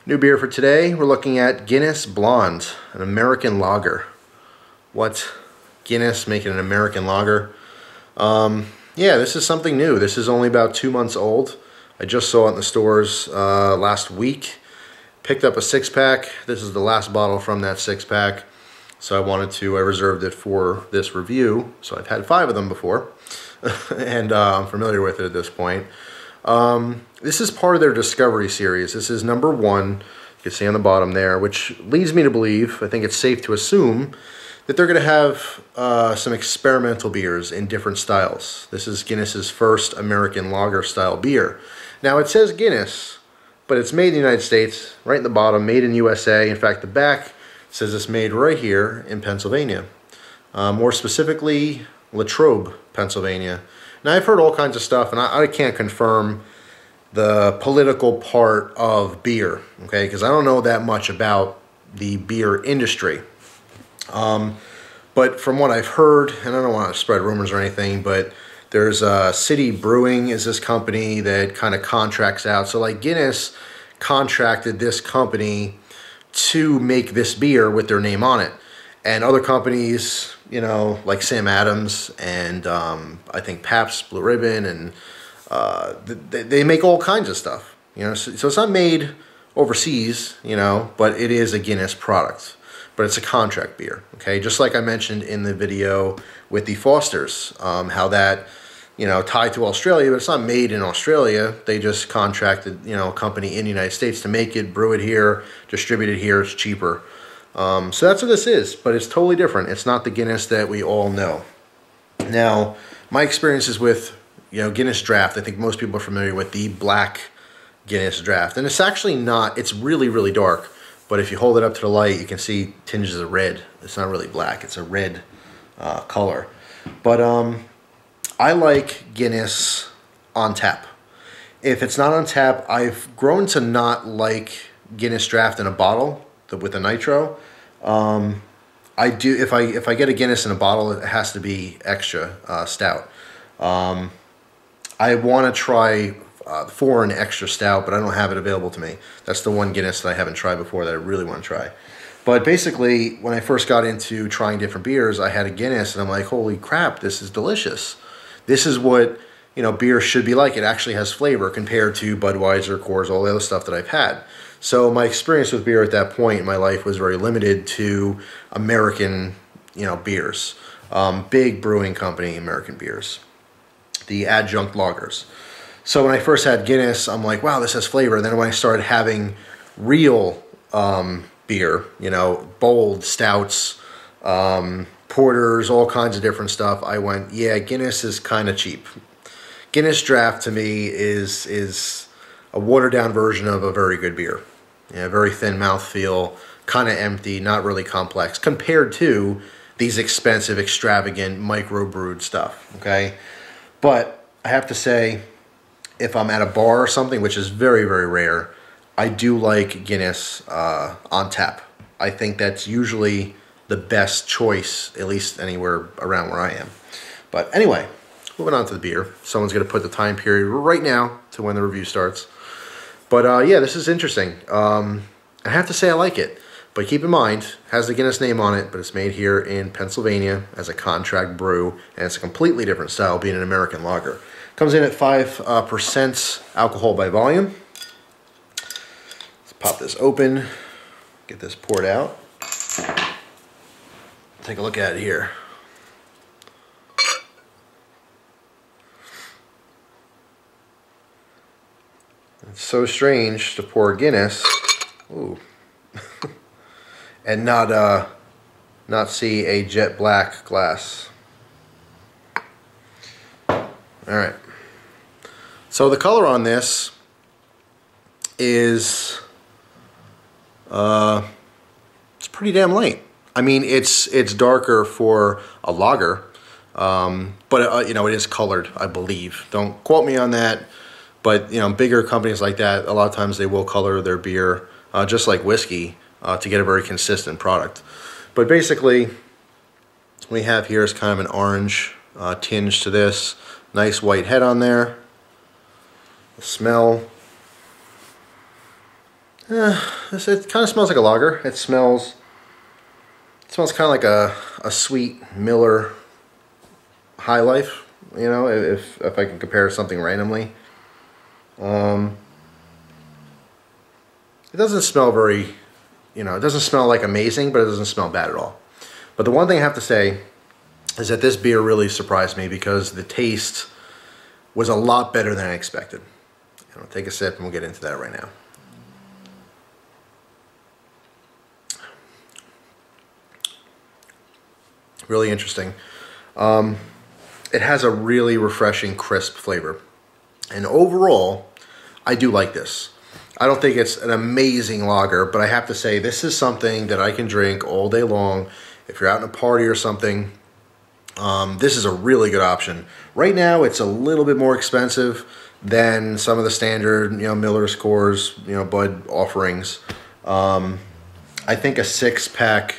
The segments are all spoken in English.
New beer for today, we're looking at Guinness Blonde, an American lager. What? Guinness making an American lager? Yeah, this is something new. This is only about 2 months old. I just saw it in the stores last week. Picked up a 6-pack. This is the last bottle from that 6-pack. So I reserved it for this review. So I've had 5 of them before. And I'm familiar with it at this point. This is part of their Discovery series. This is number 1, you can see on the bottom there, which leads me to believe, I think it's safe to assume, that they're going to have some experimental beers in different styles. This is Guinness's first American lager style beer. Now it says Guinness, but it's made in the United States, right in the bottom, made in USA. In fact, the back says it's made right here in Pennsylvania. More specifically, Latrobe, Pennsylvania. Now I've heard all kinds of stuff, and I can't confirm the political part of beer, okay, because I don't know that much about the beer industry. But from what I've heard, and I don't want to spread rumors or anything, but there's City Brewing is this company that kind of contracts out. So like Guinness contracted this company to make this beer with their name on it. And other companies, you know, like Sam Adams and I think Pabst Blue Ribbon, and they make all kinds of stuff, you know. So it's not made overseas, you know, but it is a Guinness product. But it's a contract beer, okay? Just like I mentioned in the video with the Fosters, how that, you know, tied to Australia, but it's not made in Australia. They just contracted, you know, a company in the United States to make it, brew it here, distribute it here. It's cheaper. So that's what this is, but it's totally different. It's not the Guinness that we all know. Now, my experiences with, you know, Guinness Draft, I think most people are familiar with the black Guinness Draft. And it's actually not, it's really, really dark. But if you hold it up to the light, you can see tinges of red. It's not really black, it's a red color. But I like Guinness on tap. If it's not on tap, I've grown to not like Guinness Draft in a bottle with a nitro. I do, if I get a Guinness in a bottle, it has to be extra stout. I want to try foreign extra stout, but I don't have it available to me. That's the one Guinness that I haven't tried before that I really want to try. But basically, when I first got into trying different beers, I had a Guinness, and I'm like, holy crap, this is delicious. This is what, you know, beer should be like. It actually has flavor compared to Budweiser, Coors, all the other stuff that I've had. So my experience with beer at that point in my life was very limited to American, you know, beers. Big brewing company American beers. The adjunct lagers. So when I first had Guinness, I'm like, wow, this has flavor. And then when I started having real beer, you know, bold stouts, porters, all kinds of different stuff, I went, yeah, Guinness is kind of cheap. Guinness Draft to me is a watered down version of a very good beer. Yeah, very thin mouthfeel, kind of empty, not really complex, compared to these expensive, extravagant, microbrewed stuff, okay? But I have to say, if I'm at a bar or something, which is very, very rare, I do like Guinness on tap. I think that's usually the best choice, at least anywhere around where I am. But anyway, moving on to the beer. Someone's going to put the time period right now to when the review starts. But yeah, this is interesting. I have to say I like it. But keep in mind, it has the Guinness name on it, but it's made here in Pennsylvania as a contract brew, and it's a completely different style, being an American lager. Comes in at 5% alcohol by volume. Let's pop this open, get this poured out. Take a look at it here. It's so strange to pour Guinness, ooh, and not see a jet black glass. All right. So the color on this is it's pretty damn light. I mean, it's darker for a lager, but you know, it is colored, I believe. Don't quote me on that, but you know, bigger companies like that, a lot of times they will color their beer just like whiskey to get a very consistent product. But basically, what we have here is kind of an orange tinge to this. Nice white head on there. The smell It kind of smells like a lager. It smells kind of like a sweet Miller High Life, you know, if I can compare something randomly. It doesn't smell very, you know, it doesn't smell like amazing, but it doesn't smell bad at all. But the one thing I have to say is that this beer really surprised me because the taste was a lot better than I expected. I'll take a sip and we'll get into that right now. Really interesting. It has a really refreshing, crisp flavor. And overall, I do like this. I don't think it's an amazing lager, but I have to say this is something that I can drink all day long. If you're out in a party or something, this is a really good option. Right now, it's a little bit more expensive than some of the standard, you know, Miller's Coors, you know, Bud offerings. I think a 6-pack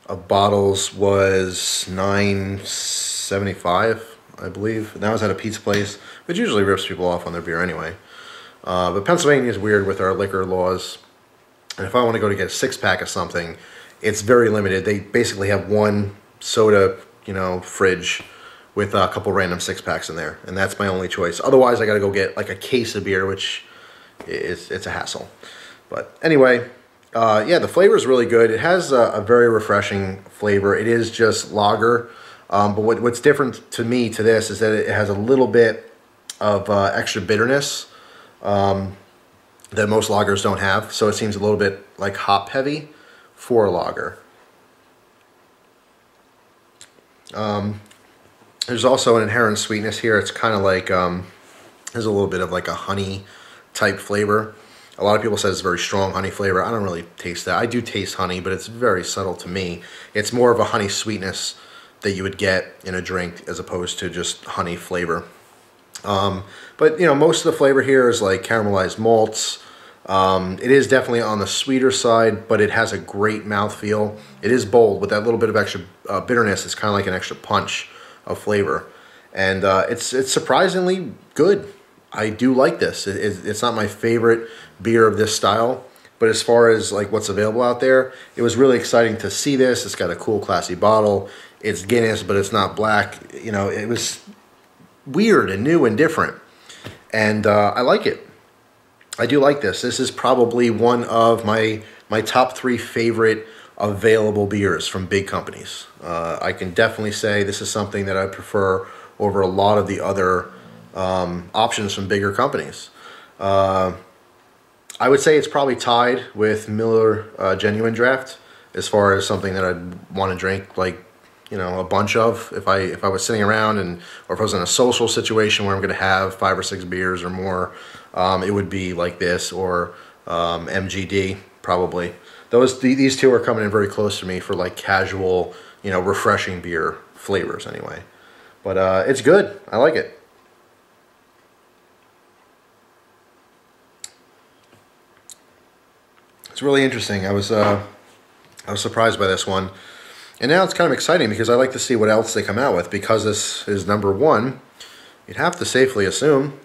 of bottles was $9.75, I believe. And that was at a pizza place, which usually rips people off on their beer anyway. But Pennsylvania is weird with our liquor laws. And if I want to go to get a 6-pack of something, it's very limited. They basically have one soda, you know, fridge with a couple random 6-packs in there. And that's my only choice. Otherwise, I got to go get like a case of beer, which it's a hassle. But anyway, yeah, the flavor is really good. It has a very refreshing flavor. It is just lager. But what's different to me to this is that it has a little bit of extra bitterness that most lagers don't have. So it seems a little bit like hop heavy for a lager. There's also an inherent sweetness here. It's kind of like, there's a little bit of like a honey type flavor. A lot of people say it's very strong honey flavor. I don't really taste that. I do taste honey, but it's very subtle to me. It's more of a honey sweetness that you would get in a drink as opposed to just honey flavor. But you know, most of the flavor here is like caramelized malts. It is definitely on the sweeter side, but it has a great mouthfeel. It is bold with that little bit of extra bitterness. It's kind of like an extra punch of flavor, and it's surprisingly good. I do like this. It's not my favorite beer of this style, but as far as like what's available out there, it was really exciting to see this. It's got a cool, classy bottle. It's Guinness, but it's not black. You know, it was weird and new and different, and I like it. I do like this. This is probably one of my top 3 favorite available beers from big companies. I can definitely say this is something that I prefer over a lot of the other options from bigger companies. I would say it's probably tied with Miller Genuine Draft as far as something that I'd want to drink, like, you know, a bunch of if I was sitting around or if I was in a social situation where I'm going to have 5 or 6 beers or more, it would be like this or MGD probably. These two are coming in very close to me for like casual, you know, refreshing beer flavors anyway. But it's good. I like it. It's really interesting. I was surprised by this one. And now it's kind of exciting because I like to see what else they come out with. Because this is number 1, you'd have to safely assume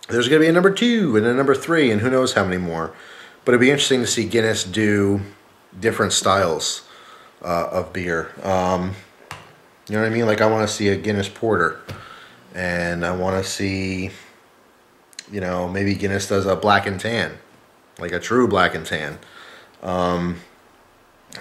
there's going to be a number 2 and a number 3 and who knows how many more. But it'd be interesting to see Guinness do different styles of beer. You know what I mean? Like I want to see a Guinness Porter. And I want to see, you know, maybe Guinness does a black and tan. Like a true black and tan. I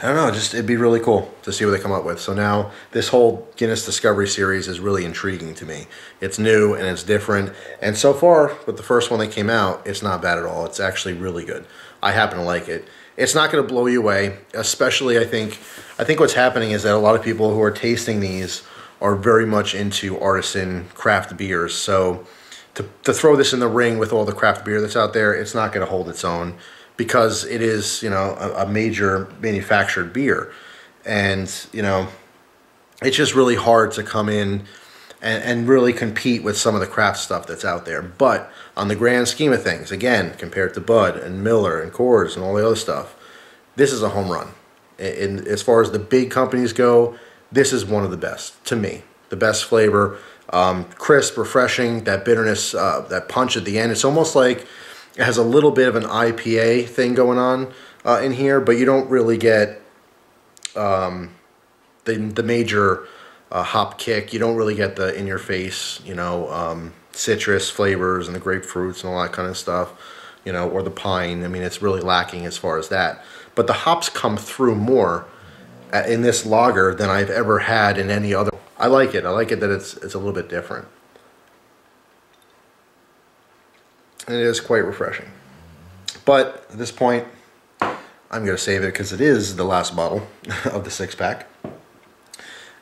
don't know, just it'd be really cool to see what they come up with. So now this whole Guinness Discovery Series is really intriguing to me. It's new and it's different. And so far, with the first one that came out, it's not bad at all. It's actually really good. I happen to like it. It's not going to blow you away, especially I think what's happening is that a lot of people who are tasting these are very much into artisan craft beers. So to throw this in the ring with all the craft beer that's out there, it's not going to hold its own. Because it is, you know, a major manufactured beer. And, you know, it's just really hard to come in and really compete with some of the craft stuff that's out there. But on the grand scheme of things, again, compared to Bud and Miller and Coors and all the other stuff, this is a home run. And as far as the big companies go, this is one of the best, to me. The best flavor, crisp, refreshing, that bitterness, that punch at the end. It's almost like It has a little bit of an IPA thing going on in here, but you don't really get the major hop kick. You don't really get the in-your-face, you know, citrus flavors and the grapefruits and all that kind of stuff, you know, or the pine. I mean, it's really lacking as far as that. But the hops come through more in this lager than I've ever had in any other. I like it. I like it that it's a little bit different. And it is quite refreshing. But at this point, I'm going to save it because it is the last bottle of the 6-pack.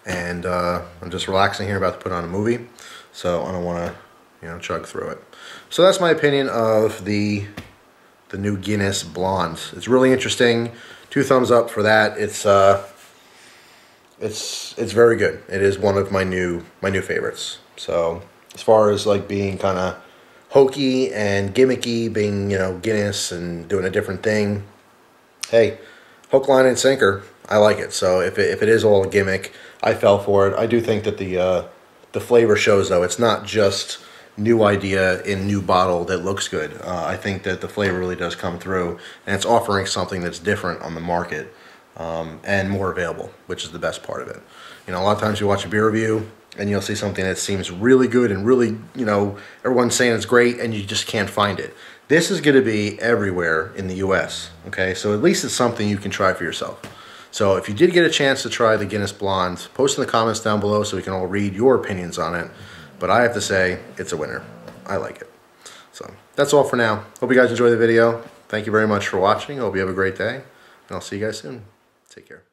And I'm just relaxing here, about to put on a movie. So I don't want to, you know, chug through it. So that's my opinion of the new Guinness Blonde. It's really interesting. 2 thumbs up for that. It's very good. It is one of my new favorites. So as far as like being kind of hokey and gimmicky, being, you know, Guinness and doing a different thing, hey, hook, line, and sinker. I like it. So if it is all a gimmick, I fell for it. I do think that the flavor shows, though. It's not just new idea in new bottle that looks good. I think that the flavor really does come through, and it's offering something that's different on the market and more available, which is the best part of it. You know, a lot of times you watch a beer review and you'll see something that seems really good and really, you know, everyone's saying it's great, and you just can't find it. This is going to be everywhere in the US, okay? So at least it's something you can try for yourself. So if you did get a chance to try the Guinness Blonde, post in the comments down below so we can all read your opinions on it. But I have to say, it's a winner. I like it. So that's all for now. Hope you guys enjoyed the video. Thank you very much for watching. Hope you have a great day, and I'll see you guys soon. Take care.